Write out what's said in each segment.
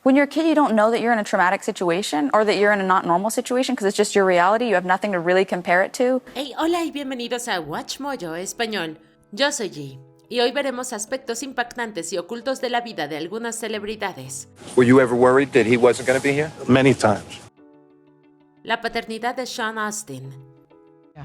When you're a kid, you don't know that you're in a traumatic situation or that you're in a not normal situation because it's just your reality. You have nothing to really compare it to. Hey, hola y bienvenidos a Watch Mojo Español. Yo soy G. Y hoy veremos aspectos impactantes y ocultos de la vida de algunas celebridades. Were you ever worried that he wasn't going to be here? Many times. La paternidad de Sean Astin.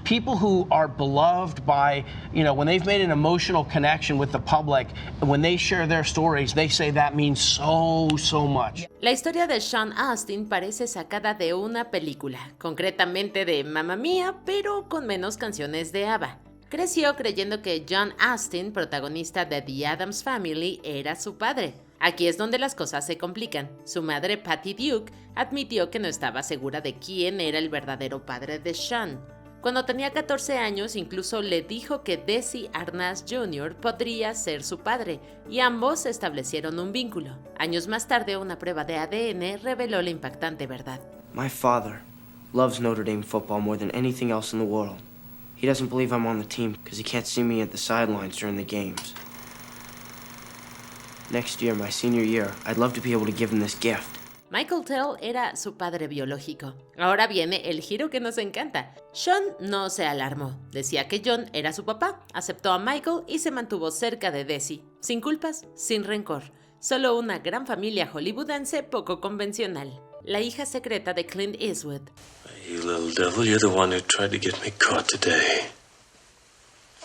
People who are beloved by, when they've made an emotional connection with the public, when they share their stories, they say that means so much. La historia de Sean Astin parece sacada de una película, concretamente de Mamma Mía, pero con menos canciones de ABBA. Creció creyendo que John Astin, protagonista de The Addams Family, era su padre. Aquí es donde las cosas se complican. Su madre, Patty Duke, admitió que no estaba segura de quién era el verdadero padre de Sean. Cuando tenía 14 años, incluso le dijo que Desi Arnaz Jr. podría ser su padre, y ambos establecieron un vínculo. Años más tarde, una prueba de ADN reveló la impactante verdad. My father loves Notre Dame football more than anything else in the world. He doesn't believe I'm on the team because he can't see me at the sidelines during the games. Next year, my senior year, I'd love to be able to give him this gift. Michael Tell era su padre biológico. Ahora viene el giro que nos encanta. Sean no se alarmó. Decía que John era su papá, aceptó a Michael y se mantuvo cerca de Desi. Sin culpas, sin rencor. Solo una gran familia hollywoodense poco convencional. La hija secreta de Clint Eastwood. You little devil, you're the one who tried to get me caught today.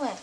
Well,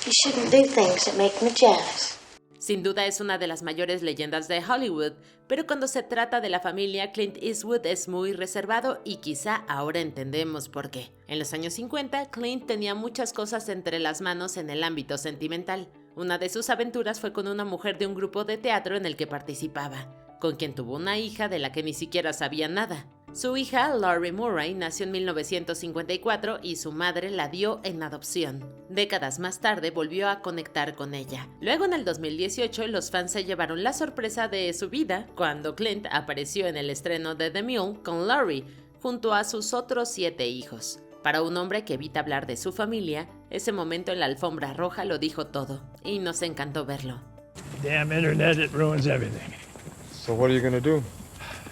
you shouldn't do things that make me jealous. Sin duda es una de las mayores leyendas de Hollywood, pero cuando se trata de la familia, Clint Eastwood es muy reservado y quizá ahora entendemos por qué. En los años 50, Clint tenía muchas cosas entre las manos en el ámbito sentimental. Una de sus aventuras fue con una mujer de un grupo de teatro en el que participaba, con quien tuvo una hija de la que ni siquiera sabía nada. Su hija, Laurie Murray, nació en 1954 y su madre la dio en adopción. Décadas más tarde volvió a conectar con ella. Luego en el 2018 los fans se llevaron la sorpresa de su vida cuando Clint apareció en el estreno de The Mule con Laurie, junto a sus otros 7 hijos. Para un hombre que evita hablar de su familia, ese momento en la alfombra roja lo dijo todo, y nos encantó verlo. Damn internet, it ruins everything. So what are you going to do?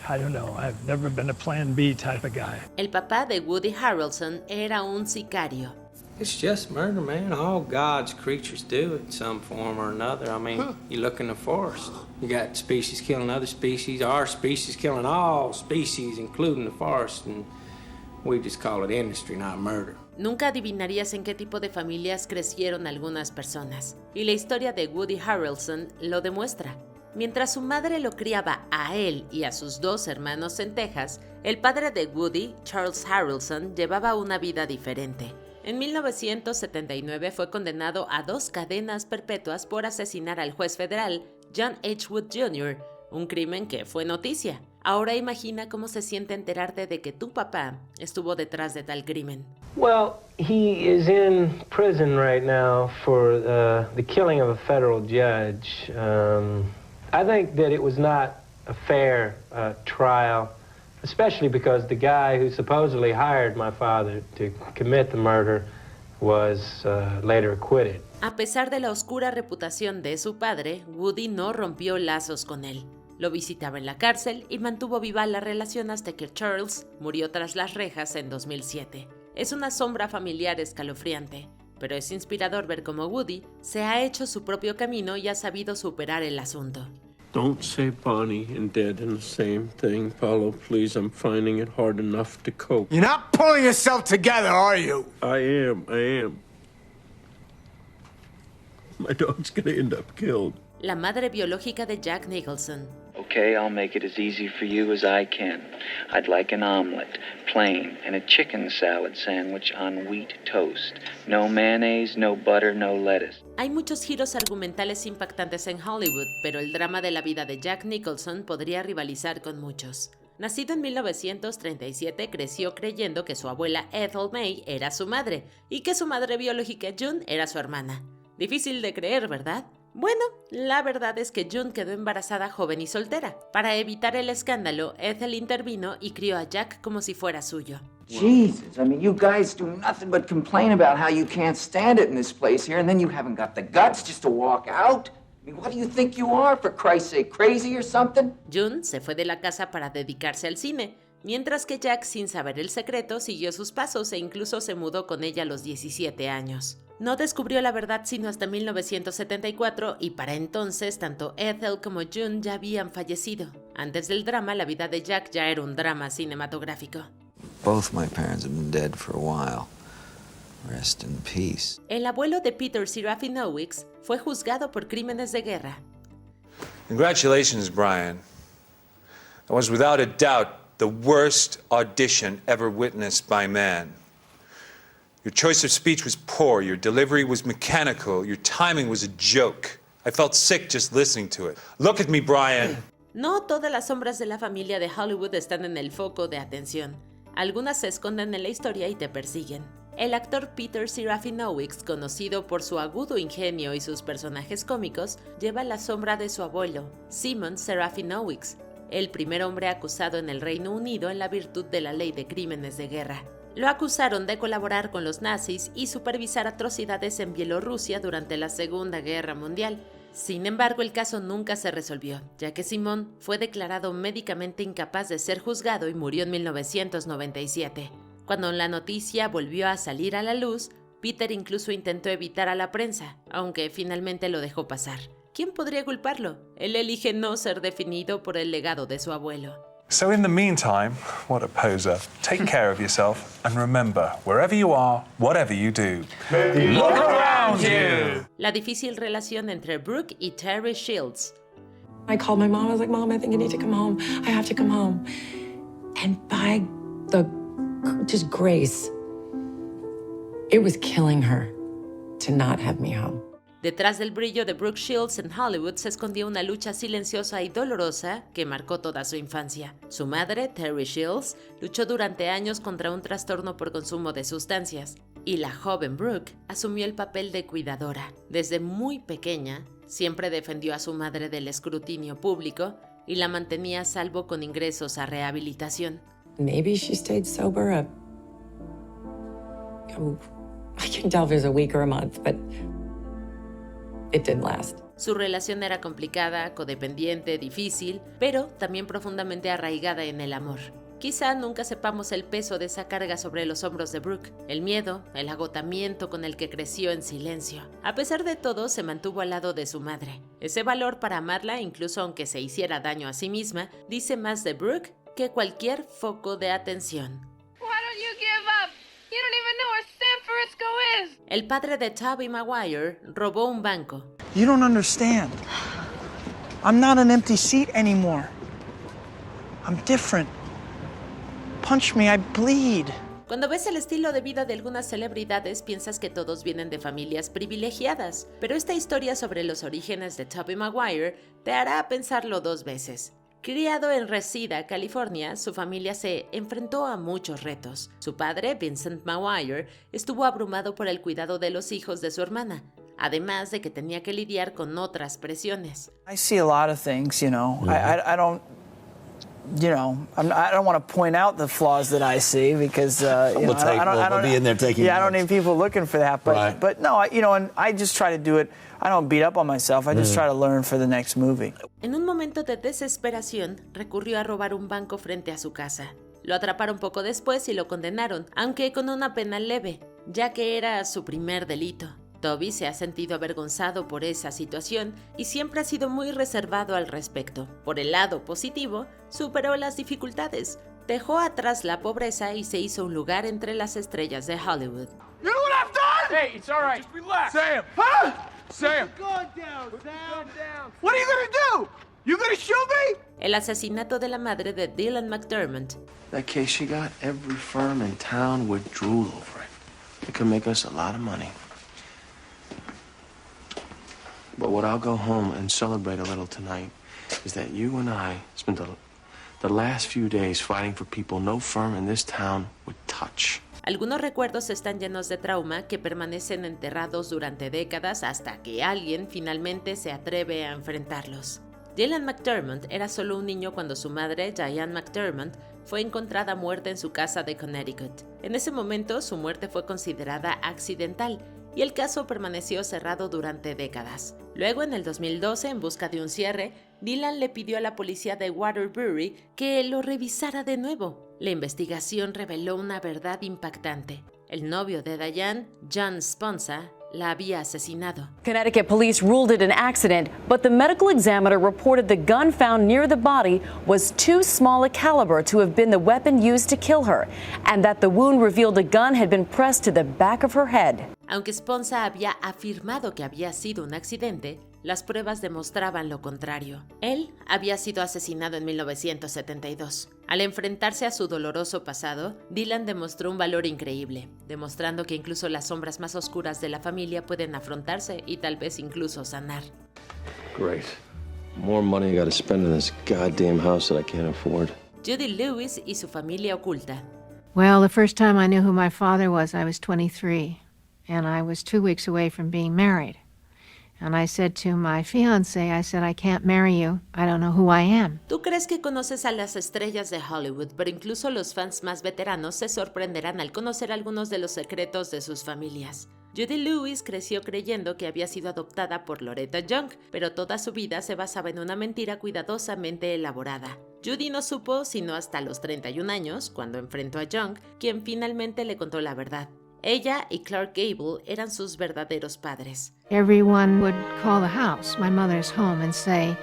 I don't know. I've never been a plan B type of guy. El papá de Woody Harrelson era un sicario. It's just murder, man. All God's creatures do it in some form or another. I mean, you look in the forest. You got species killing other species, our species killing all species, including the forest, and we just call it industry, not murder. Nunca adivinarías en qué tipo de familias crecieron algunas personas, y la historia de Woody Harrelson lo demuestra. Mientras su madre lo criaba a él y a sus 2 hermanos en Texas, el padre de Woody, Charles Harrelson, llevaba una vida diferente. En 1979 fue condenado a 2 cadenas perpetuas por asesinar al juez federal John H. Wood Jr., un crimen que fue noticia. Ahora imagina cómo se siente enterarte de que tu papá estuvo detrás de tal crimen. Well, he is in prison right now for the killing of a federal judge. I think that it was not a fair trial, especially because the guy who supposedly hired my father to commit the murder was later acquitted. A pesar de la oscura reputación de su padre, Woody no rompió lazos con él. Lo visitaba en la cárcel y mantuvo viva la relación hasta que Charles murió tras las rejas en 2007. Es una sombra familiar escalofriante, pero es inspirador ver cómo Woody se ha hecho su propio camino y ha sabido superar el asunto. Don't say Bonnie and Dad in the same thing, Paulo, please. I'm finding it hard enough to cope. You're not pulling yourself together, are you? I am. My dog's gonna end up killed. La madre biológica de Jack Nicholson. Okay, I'll make it as easy for you as I can. I'd like an omelet, plain, and a chicken salad sandwich on wheat toast. No mayonnaise, no butter, no lettuce. Hay muchos giros argumentales impactantes en Hollywood, pero el drama de la vida de Jack Nicholson podría rivalizar con muchos. Nacido en 1937, creció creyendo que su abuela Ethel May era su madre y que su madre biológica June era su hermana. Difícil de creer, ¿verdad? Bueno, la verdad es que June quedó embarazada joven y soltera. Para evitar el escándalo, Ethel intervino y crió a Jack como si fuera suyo. Jesus, I mean, you guys do nothing but complain about how you can't stand it in this place here, and then you haven't got the guts just to walk out. I mean, what do you think you are, for Christ's sake? Crazy or something? June se fue de la casa para dedicarse al cine, mientras que Jack, sin saber el secreto, siguió sus pasos e incluso se mudó con ella a los 17 años. No descubrió la verdad sino hasta 1974 y para entonces tanto Ethel como June ya habían fallecido. Antes del drama, la vida de Jack ya era un drama cinematográfico. Both my parents have been dead for a while. Rest in peace. El abuelo de Peter Serafinowicz fue juzgado por crímenes de guerra. Congratulations, Brian. That was without a doubt the worst audition ever witnessed by man. Your choice of speech was poor, your delivery was mechanical, your timing was a joke. I felt sick just listening to it. Look at me, Brian. No todas las sombras de la familia de Hollywood están en el foco de atención. Algunas se esconden en la historia y te persiguen. El actor Peter Serafinowicz, conocido por su agudo ingenio y sus personajes cómicos, lleva la sombra de su abuelo, Simon Serafinowicz, el primer hombre acusado en el Reino Unido en la virtud de la ley de crímenes de guerra. Lo acusaron de colaborar con los nazis y supervisar atrocidades en Bielorrusia durante la Segunda Guerra Mundial. Sin embargo, el caso nunca se resolvió, ya que Simon fue declarado médicamente incapaz de ser juzgado y murió en 1997. Cuando la noticia volvió a salir a la luz, Peter incluso intentó evitar a la prensa, aunque finalmente lo dejó pasar. ¿Quién podría culparlo? Él elige no ser definido por el legado de su abuelo. So in the meantime, what a poser. Take care of yourself and remember, wherever you are, whatever you do, look around you. La difícil relación entre Brooke y Terry Shields. I called my mom. I was like, Mom, I think you need to come home. I have to come home. And by the just grace, it was killing her to not have me home. Detrás del brillo de Brooke Shields en Hollywood se escondía una lucha silenciosa y dolorosa que marcó toda su infancia. Su madre, Terry Shields, luchó durante años contra un trastorno por consumo de sustancias, y la joven Brooke asumió el papel de cuidadora. Desde muy pequeña, siempre defendió a su madre del escrutinio público y la mantenía a salvo con ingresos a rehabilitación. Maybe she stayed sober I can't tell if it was a week or a month, but it didn't last. Su relación era complicada, codependiente, difícil, pero también profundamente arraigada en el amor. Quizá nunca sepamos el peso de esa carga sobre los hombros de Brooke, el miedo, el agotamiento con el que creció en silencio. A pesar de todo, se mantuvo al lado de su madre. Ese valor para amarla, incluso aunque se hiciera daño a sí misma, dice más de Brooke que cualquier foco de atención. El padre de Tobey Maguire robó un banco. You don't understand. I'm not an empty seat anymore. I'm different. Punch me, I bleed. Cuando ves el estilo de vida de algunas celebridades, piensas que todos vienen de familias privilegiadas, pero esta historia sobre los orígenes de Tobey Maguire te hará pensarlo dos veces. Criado en Reseda, California, su familia se enfrentó a muchos retos. Su padre, Vincent Maguire, estuvo abrumado por el cuidado de los hijos de su hermana, además de que tenía que lidiar con otras presiones. I see a lot of things, you know. I don't, you know, I don't want to point out the flaws that I see because, you know, I don't be in there taking notes. I don't need people looking for that. But no, you know, and I just try to do it. I don't beat up on myself. I just try to learn for the next movie. En un momento de desesperación, recurrió a robar un banco frente a su casa. Lo atraparon poco después y lo condenaron, aunque con una pena leve, ya que era su primer delito. Tobey se ha sentido avergonzado por esa situación y siempre ha sido muy reservado al respecto. Por el lado positivo, superó las dificultades, dejó atrás la pobreza y se hizo un lugar entre las estrellas de Hollywood. You know what I've done? Hey, it's all right. Just relax. Sam. Huh? Sam. Going down, down. What are you gonna do? You gonna shoot me? El asesinato de la madre de Dylan McDermott. That case she got, every firm in town would drool over it. It could make us a lot of money. But what I'll go home and celebrate a little tonight is that you and I spent the last few days fighting for people no firm in this town would touch. Algunos recuerdos están llenos de trauma que permanecen enterrados durante décadas hasta que alguien finalmente se atreve a enfrentarlos. Dylan McDermott era solo un niño cuando su madre, Diane McDermott, fue encontrada muerta en su casa de Connecticut. En ese momento, su muerte fue considerada accidental y el caso permaneció cerrado durante décadas. Luego, en el 2012, en busca de un cierre, Dylan le pidió a la policía de Waterbury que lo revisara de nuevo. La investigación reveló una verdad impactante. El novio de Diane, John Sponza, la había asesinado. Connecticut police ruled it an accident, but the medical examiner reported the gun found near the body was too small a caliber to have been the weapon used to kill her, and that the wound revealed a gun had been pressed to the back of her head. Aunque Sponza había afirmado que había sido un accidente, las pruebas demostraban lo contrario. Él había sido asesinado en 1972. Al enfrentarse a su doloroso pasado, Dylan demostró un valor increíble, demostrando que incluso las sombras más oscuras de la familia pueden afrontarse y tal vez incluso sanar. Great. More money I gotta spend in this goddamn house that I can't afford. Judy Lewis y su familia oculta. Well, the first time I knew who my father was, I was 23, and I was 2 weeks away from being married. And I said to my fiancé, I said, I can't marry you. I don't know who I am. Tú crees que conoces a las estrellas de Hollywood, pero incluso los fans más veteranos se sorprenderán al conocer algunos de los secretos de sus familias. Judy Lewis creció creyendo que había sido adoptada por Loretta Young, pero toda su vida se basaba en una mentira cuidadosamente elaborada. Judy no supo sino hasta los 31 años, cuando enfrentó a Young, quien finalmente le contó la verdad. Ella y Clark Gable eran sus verdaderos padres. Everyone would call the house, my mother's home, and say,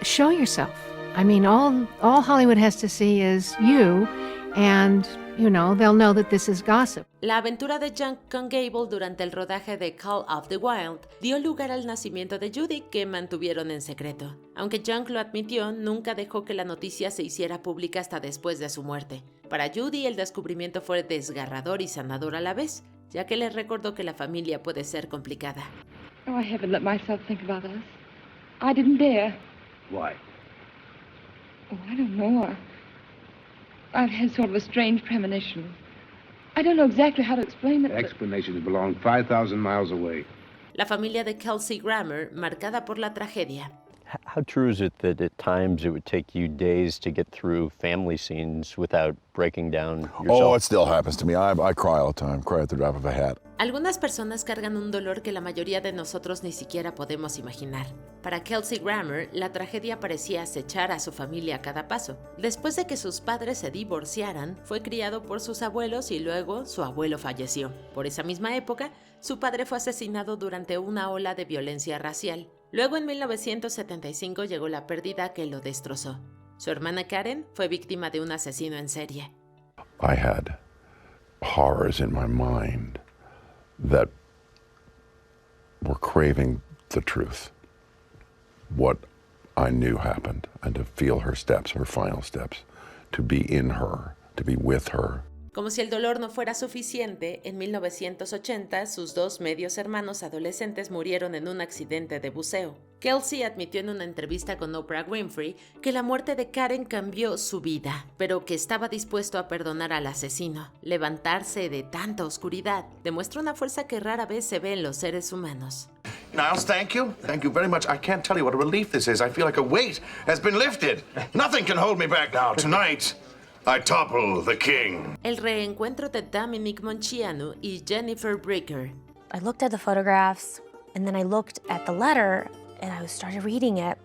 show yourself. I mean, all Hollywood has to see is you, and, you know, they'll know that this is gossip. La aventura de Young con Gable durante el rodaje de Call of the Wild dio lugar al nacimiento de Judy, que mantuvieron en secreto. Aunque Young lo admitió, nunca dejó que la noticia se hiciera pública hasta después de su muerte. Para Judy, el descubrimiento fue desgarrador y sanador a la vez, ya que le recordó que la familia puede ser complicada. Oh, I haven't let myself think about us. I didn't dare. Why? Oh, I don't know. I've had sort of a strange premonition. I don't know exactly how to explain it. Explanations belong 5,000 miles away. La familia de Kelsey Grammer, marcada por la tragedia. How true is it that at times it would take you days to get through family scenes without breaking down yourself? Oh, it still happens to me. I cry all the time, cry at the drop of a hat. Algunas personas cargan un dolor que la mayoría de nosotros ni siquiera podemos imaginar. Para Kelsey Grammer, la tragedia parecía acechar a su familia a cada paso. Después de que sus padres se divorciaran, fue criado por sus abuelos y luego su abuelo falleció. Por esa misma época, su padre fue asesinado durante una ola de violencia racial. Luego, en 1975, llegó la pérdida que lo destrozó. Su hermana Karen fue víctima de un asesino en serie. I had horrors in my mind that were craving the truth. What I knew happened, and to feel her steps, her final steps, to be in her, to be with her. Como si el dolor no fuera suficiente, en 1980 sus dos medios hermanos adolescentes murieron en un accidente de buceo. Kelsey admitió en una entrevista con Oprah Winfrey que la muerte de Karen cambió su vida, pero que estaba dispuesto a perdonar al asesino. Levantarse de tanta oscuridad demuestra una fuerza que rara vez se ve en los seres humanos. Niles, thank you. Thank you very much. I can't tell you what a relief this is. I feel like a weight has been lifted. Nothing can hold me back now. Tonight, I topple the king. El reencuentro de Dominic Montciano y Jennifer Bricker. I looked at the photographs, and then I looked at the letter, and I started reading it,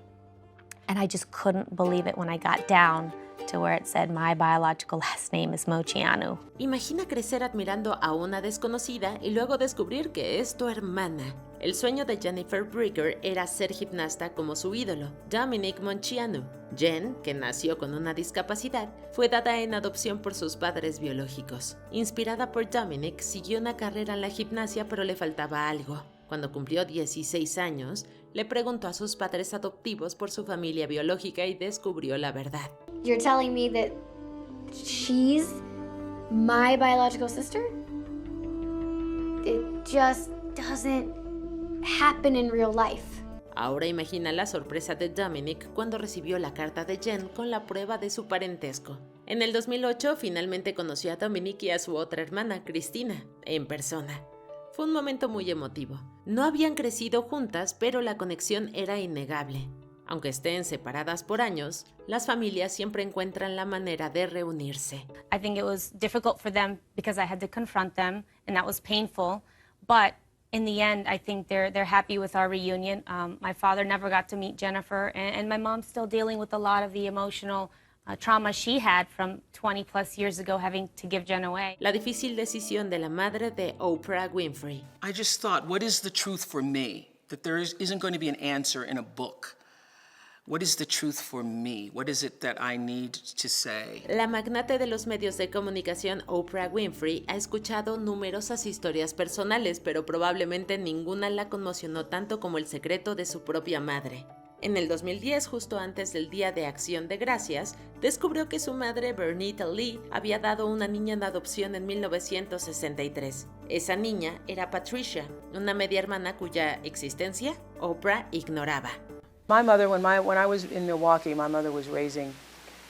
and I just couldn't believe it when I got down to where it said, my biological last name is Montciano. Imagina crecer admirando a una desconocida y luego descubrir que es tu hermana. El sueño de Jennifer Bricker era ser gimnasta como su ídolo, Dominic Montciano. Jen, que nació con una discapacidad, fue dada en adopción por sus padres biológicos. Inspirada por Dominic, siguió una carrera en la gimnasia, pero le faltaba algo. Cuando cumplió 16 años, le preguntó a sus padres adoptivos por su familia biológica y descubrió la verdad. You're telling me that she's my biological sister? It just doesn't happen in real life. Ahora imagina la sorpresa de Dominic cuando recibió la carta de Jen con la prueba de su parentesco. En el 2008 finalmente conoció a Dominic y a su otra hermana, Cristina, en persona. Fue un momento muy emotivo. No habían crecido juntas, pero la conexión era innegable. Aunque estén separadas por años, las familias siempre encuentran la manera de reunirse. I think it was difficult for them because I had to confront them, and that was painful. But in the end, I think they're happy with our reunion. My father never got to meet Jennifer, and my mom's still dealing with a lot of the emotional trauma she had from 20 plus years ago having to give Jen away. La difícil decisión de la madre de Oprah Winfrey. I just thought, what is the truth for me? That there isn't going to be an answer in a book. What is the truth for me? What is it that I need to say? La magnate de los medios de comunicación Oprah Winfrey ha escuchado numerosas historias personales, pero probablemente ninguna la conmocionó tanto como el secreto de su propia madre. En el 2010, justo antes del Día de Acción de Gracias, descubrió que su madre, Bernita Lee, había dado una niña en adopción en 1963. Esa niña era Patricia, una media hermana cuya existencia Oprah ignoraba. My mother, when I was in Milwaukee, my mother was raising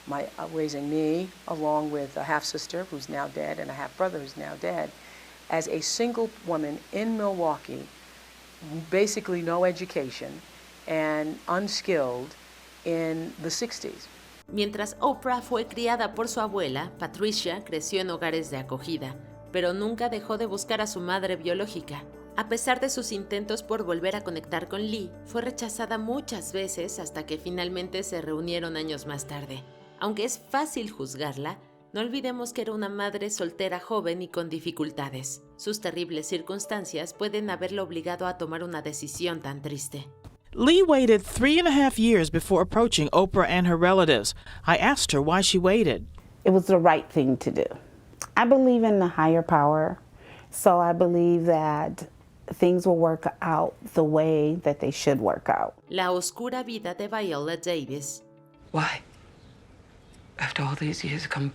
me along with a half-sister who's now dead and a half-brother who's now dead, as a single woman in Milwaukee, basically no education and unskilled in the 60s. Mientras Oprah fue criada por su abuela, Patricia creció en hogares de acogida, pero nunca dejó de buscar a su madre biológica. A pesar de sus intentos por volver a conectar con Lee, fue rechazada muchas veces hasta que finalmente se reunieron años más tarde. Aunque es fácil juzgarla, no olvidemos que era una madre soltera joven y con dificultades. Sus terribles circunstancias pueden haberla obligado a tomar una decisión tan triste. Lee waited 3.5 years before approaching Oprah and her relatives. I asked her why she waited. It was the right thing to do. I believe in the higher power, so I believe that things will work out the way that they should work out. La oscura vida de Viola Davis. Why? After all these years, come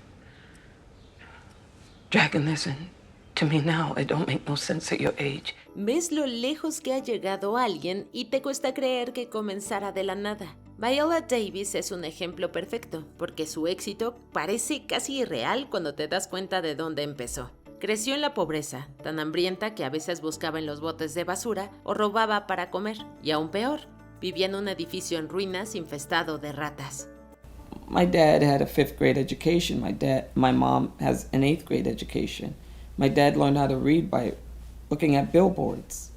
dragging this in to me now. It don't make no sense at your age. Ves lo lejos que ha llegado alguien y te cuesta creer que comenzara de la nada. Viola Davis es un ejemplo perfecto, porque su éxito parece casi irreal cuando te das cuenta de dónde empezó. Creció en la pobreza, tan hambrienta que a veces buscaba en los botes de basura o robaba para comer. Y aún peor, vivía en un edificio en ruinas infestado de ratas. My dad had a 5th grade education. My mom has an 8th grade education. My dad learned how to read by looking at billboards.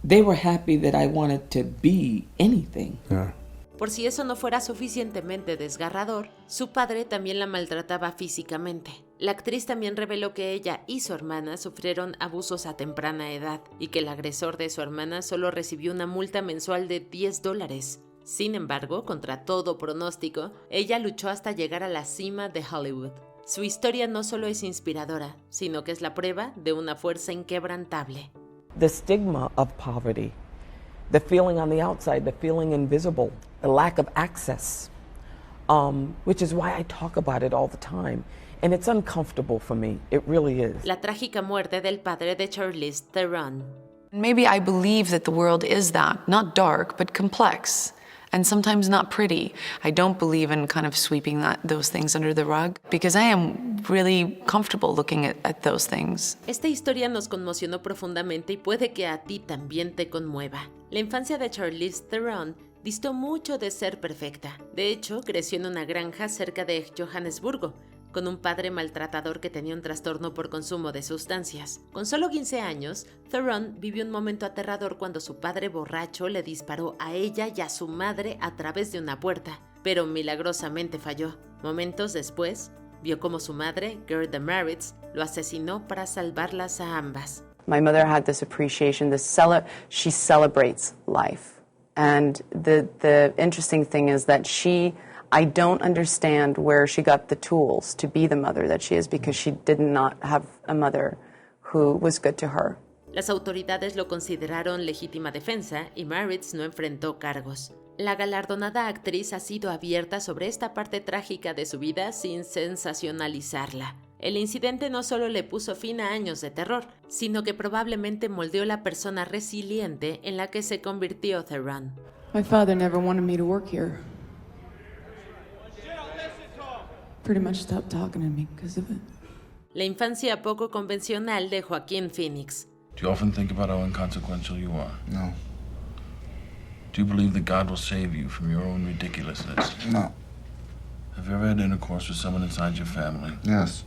They were happy that I wanted to be anything. Yeah. Por si eso no fuera suficientemente desgarrador, su padre también la maltrataba físicamente. La actriz también reveló que ella y su hermana sufrieron abusos a temprana edad y que el agresor de su hermana solo recibió una multa mensual de $10. Sin embargo, contra todo pronóstico, ella luchó hasta llegar a la cima de Hollywood. Su historia no solo es inspiradora, sino que es la prueba de una fuerza inquebrantable. The stigma of poverty, the feeling on the outside, the feeling invisible, the lack of access, which is why I talk about it all the time. And it's uncomfortable for me. It really is. La trágica muerte del padre de Charlize Theron. Maybe I believe that the world is that, not dark, but complex. And sometimes not pretty. I don't believe in kind of sweeping those things under the rug because I am really comfortable looking at those things. Esta historia nos conmocionó profundamente y puede que a ti también te conmueva. La infancia de Charlize Theron distó mucho de ser perfecta. De hecho, creció en una granja cerca de Johannesburgo, con un padre maltratador que tenía un trastorno por consumo de sustancias. Con solo 15 años, Theron vivió un momento aterrador cuando su padre borracho le disparó a ella y a su madre a través de una puerta, pero milagrosamente falló. Momentos después, vio como su madre, Gerda Maritz, lo asesinó para salvarlas a ambas. My mother had this appreciation, she celebrates life. And the interesting thing is that I don't understand where she got the tools to be the mother that she is because she did not have a mother who was good to her. Las autoridades lo consideraron legítima defensa y Maritz no enfrentó cargos. La galardonada actriz ha sido abierta sobre esta parte trágica de su vida sin sensacionalizarla. El incidente no solo le puso fin a años de terror, sino que probablemente moldeó la persona resiliente en la que se convirtió Theron. My father never wanted me to work here. Pretty much stopped talking to me because of it. La infancia poco convencional de Joaquin Phoenix. Do you often think about how inconsequential you are? No. Do you believe that God will save you from your own ridiculousness? No. Have you ever had intercourse with someone inside your family? Yes.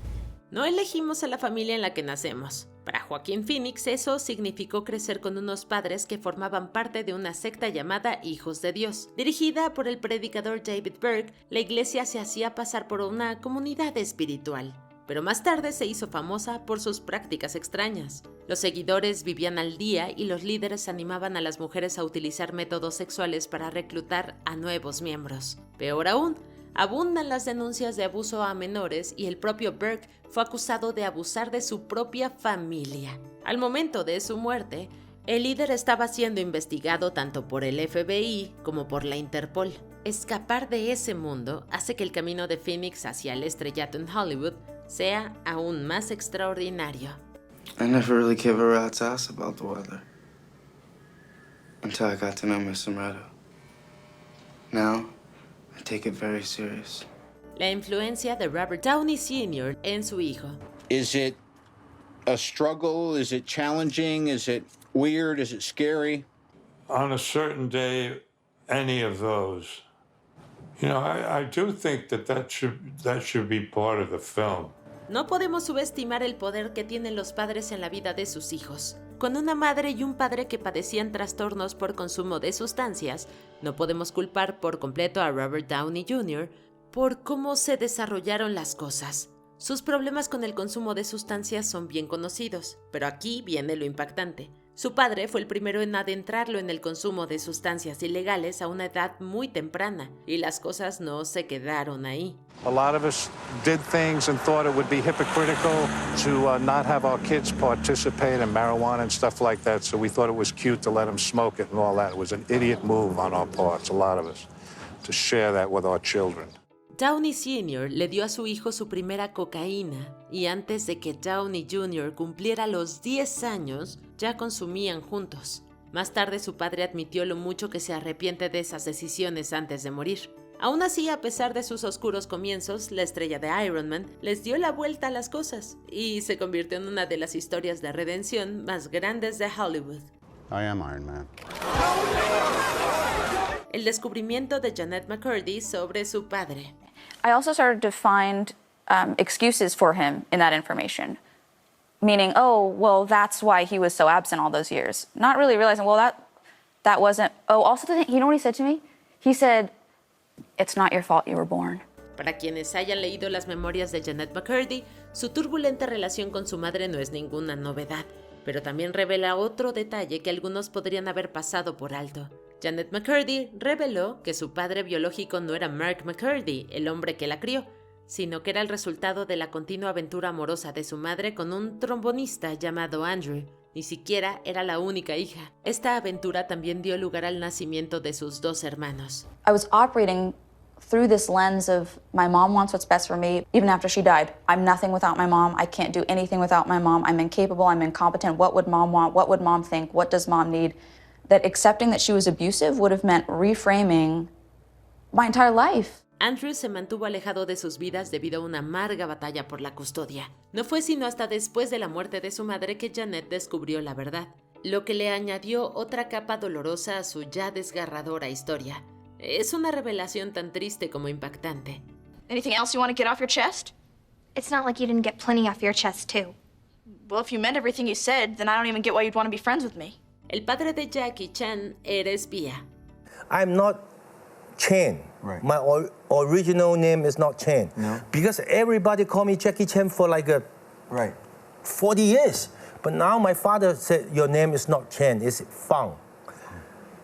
No elegimos a la familia en la que nacemos. Para Joaquín Phoenix eso significó crecer con unos padres que formaban parte de una secta llamada Hijos de Dios. Dirigida por el predicador David Berg, la iglesia se hacía pasar por una comunidad espiritual, pero más tarde se hizo famosa por sus prácticas extrañas. Los seguidores vivían al día y los líderes animaban a las mujeres a utilizar métodos sexuales para reclutar a nuevos miembros. Peor aún, abundan las denuncias de abuso a menores y el propio Berg fue acusado de abusar de su propia familia. Al momento de su muerte, el líder estaba siendo investigado tanto por el FBI como por la Interpol. Escapar de ese mundo hace que el camino de Phoenix hacia el estrellato en Hollywood sea aún más extraordinario. I never really gave a rat's ass about the weather until I got to know Mr. Meadow. Now, I take it very serious. La influencia de Robert Downey Sr. en su hijo. Is it a struggle? Is it challenging? Is it weird? Is it scary? On a certain day, any of those. You know, I do think that should be part of the film. No podemos subestimar el poder que tienen los padres en la vida de sus hijos. Con una madre y un padre que padecían trastornos por consumo de sustancias, no podemos culpar por completo a Robert Downey Jr. por cómo se desarrollaron las cosas. Sus problemas con el consumo de sustancias son bien conocidos, pero aquí viene lo impactante. Su padre fue el primero en adentrarlo en el consumo de sustancias ilegales a una edad muy temprana, y las cosas no se quedaron ahí. A lot of us did things and thought it would be hypocritical to not have our kids participate in marijuana and stuff like that, so we thought it was cute to let them smoke it and all that. It was an idiot move on our parts, a lot of us, to share that with our children. Downey Sr. le dio a su hijo su primera cocaína y antes de que Downey Jr. cumpliera los 10 años, ya consumían juntos. Más tarde su padre admitió lo mucho que se arrepiente de esas decisiones antes de morir. Aún así, a pesar de sus oscuros comienzos, la estrella de Iron Man les dio la vuelta a las cosas y se convirtió en una de las historias de redención más grandes de Hollywood. I am Iron Man. El descubrimiento de Jennette McCurdy sobre su padre. I also started to find excuses for him in that information. Meaning, oh, well, that's why he was so absent all those years. Not really realizing, well, that wasn't... Oh, also, you know what he said to me? He said, it's not your fault you were born. Para quienes hayan leído las memorias de Jennette McCurdy, su turbulenta relación con su madre no es ninguna novedad, pero también revela otro detalle que algunos podrían haber pasado por alto. Jennette McCurdy reveló que su padre biológico no era Mark McCurdy, el hombre que la crió, sino que era el resultado de la continua aventura amorosa de su madre con un trombonista llamado Andrew. Ni siquiera era la única hija. Esta aventura también dio lugar al nacimiento de sus 2 hermanos. I was operating through this lens of my mom wants what's best for me. Even after she died, I'm nothing without my mom. I can't do anything without my mom. I'm incapable. I'm incompetent. What would mom want? What would mom think? What does mom need? That accepting that she was abusive would have meant reframing my entire life. Andrew se mantuvo alejado de sus vidas debido a una amarga batalla por la custodia. No fue sino hasta después de la muerte de su madre que Jennette descubrió la verdad, lo que le añadió otra capa dolorosa a su ya desgarradora historia. Es una revelación tan triste como impactante. Anything else you want to get off your chest? It's not like you didn't get plenty off your chest, too. Well, if you meant everything you said, then I don't even get why you'd want to be friends with me. El padre de Jackie Chan era espía. I'm not Chan. Right. My original name is not Chan. No. Because everybody call me Jackie Chan for like 40 years. But now my father said, your name is not Chan, it's Fang.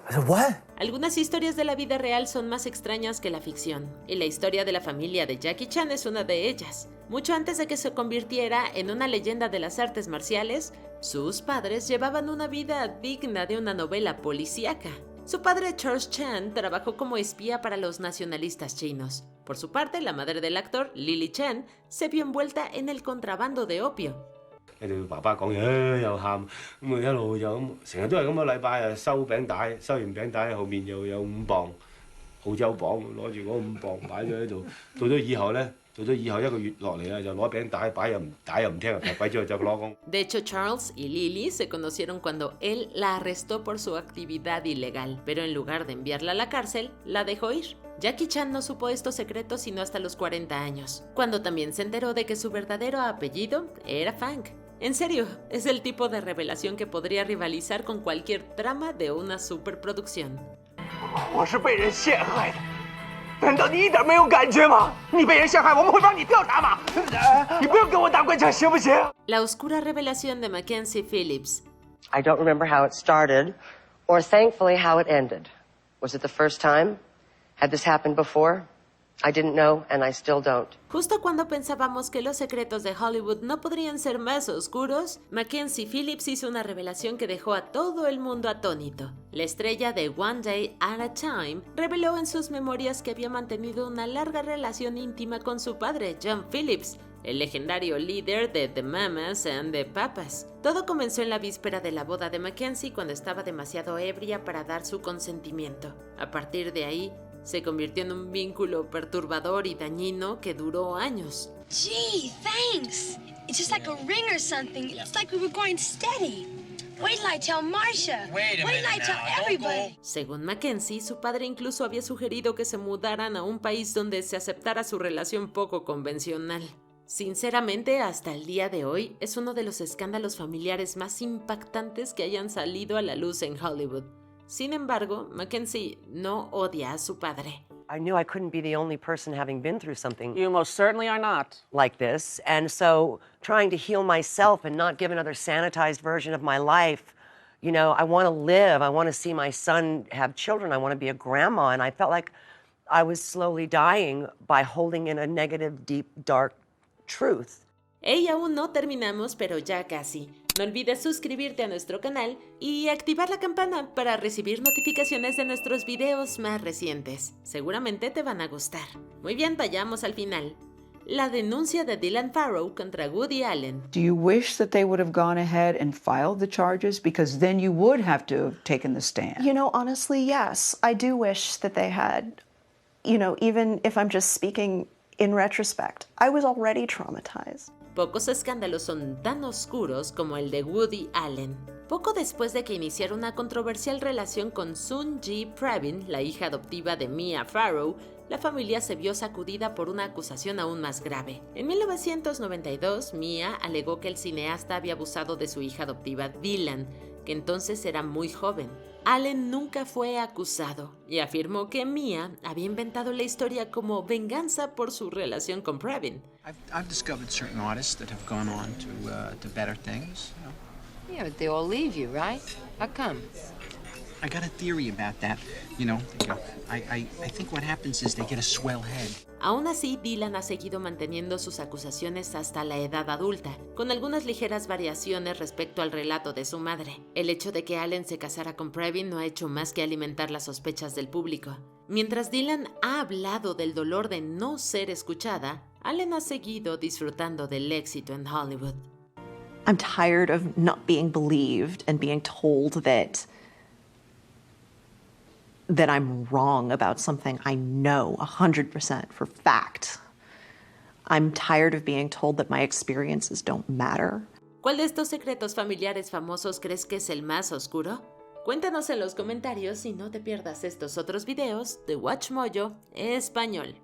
I said, what? Algunas historias de la vida real son más extrañas que la ficción, y la historia de la familia de Jackie Chan es una de ellas. Mucho antes de que se convirtiera en una leyenda de las artes marciales, sus padres llevaban una vida digna de una novela policíaca. Su padre, Charles Chan, trabajó como espía para los nacionalistas chinos. Por su parte, la madre del actor, Lily Chen, se vio envuelta en el contrabando de opio. 你哋爸爸講嘢又喊，咁一路就咁，成日都係咁個禮拜啊收餅帶，收完餅帶後面又有5磅澳洲磅，攞住嗰5磅擺咗喺度。到咗以後咧，到咗以後1個月落嚟啦，就攞餅帶擺又唔聽，劈鬼咗就攞工。De hecho, Charles y Lily se conocieron cuando él la arrestó por su actividad ilegal, pero en lugar de enviarla a la cárcel, la dejó ir. Jackie Chan no supo estos secretos sino hasta los 40 años, cuando también se enteró de que su verdadero apellido era Fang. En serio, es el tipo de revelación que podría rivalizar con cualquier trama de una superproducción. 我是被人陷害的，难道你一点没有感觉吗？你被人陷害，我们会帮你调查吗？你不要跟我打官腔，行不行？ La oscura revelación de Mackenzie Phillips. I don't remember how it started, or thankfully how it ended. Was it the first time? Had this happened before? I didn't know, and I still don't. Justo cuando pensábamos que los secretos de Hollywood no podrían ser más oscuros, Mackenzie Phillips hizo una revelación que dejó a todo el mundo atónito. La estrella de One Day at a Time reveló en sus memorias que había mantenido una larga relación íntima con su padre, John Phillips, el legendario líder de The Mamas and the Papas. Todo comenzó en la víspera de la boda de Mackenzie cuando estaba demasiado ebria para dar su consentimiento. A partir de ahí, se convirtió en un vínculo perturbador y dañino que duró años. Gee, thanks. It's just like a ring or something. It's like we were going steady. Wait till I tell Marcia. Wait till I tell everybody. Según Mackenzie, su padre incluso había sugerido que se mudaran a un país donde se aceptara su relación poco convencional. Sinceramente, hasta el día de hoy, es uno de los escándalos familiares más impactantes que hayan salido a la luz en Hollywood. Sin embargo, Mackenzie no odia a su padre. I knew I couldn't be the only person having been through something. You most certainly are not. Like this, and so trying to heal myself and not give another sanitized version of my life. You know, I want to live. I want to see my son have children. I want to be a grandma, and I felt like I was slowly dying by holding in a negative, deep, dark truth. Hey, aún no terminamos, pero ya casi. No olvides suscribirte a nuestro canal y activar la campana para recibir notificaciones de nuestros videos más recientes. Seguramente te van a gustar. Muy bien, vayamos al final. La denuncia de Dylan Farrow contra Woody Allen. Do you wish that they would have gone ahead and filed the charges? Because then you would have to have taken the stand. You know, honestly, yes. I do wish that they had, you know, even if I'm just speaking in retrospect, I was already traumatized. Pocos escándalos son tan oscuros como el de Woody Allen. Poco después de que iniciara una controversial relación con Sun G. Pravin, la hija adoptiva de Mia Farrow, la familia se vio sacudida por una acusación aún más grave. En 1992, Mia alegó que el cineasta había abusado de su hija adoptiva Dylan, que entonces era muy joven. Allen nunca fue acusado y afirmó que Mia había inventado la historia como venganza por su relación con Pravin. I've discovered certain artists that have gone on to better things. Yeah, but they all leave you, right? How come? I got a theory about that. I think what happens is they get a swell head. Aún así, Dylan ha seguido manteniendo sus acusaciones hasta la edad adulta, con algunas ligeras variaciones respecto al relato de su madre. El hecho de que Allen se casara con Pravin no ha hecho más que alimentar las sospechas del público. Mientras Dylan ha hablado del dolor de no ser escuchada, Allen ha seguido disfrutando del éxito en Hollywood. I'm tired of not being believed and being told that I'm wrong about something I know 100% for fact. I'm tired of being told that my experiences don't matter. ¿Cuál de estos secretos familiares famosos crees que es el más oscuro? Cuéntanos en los comentarios y no te pierdas estos otros videos de WatchMojo Español.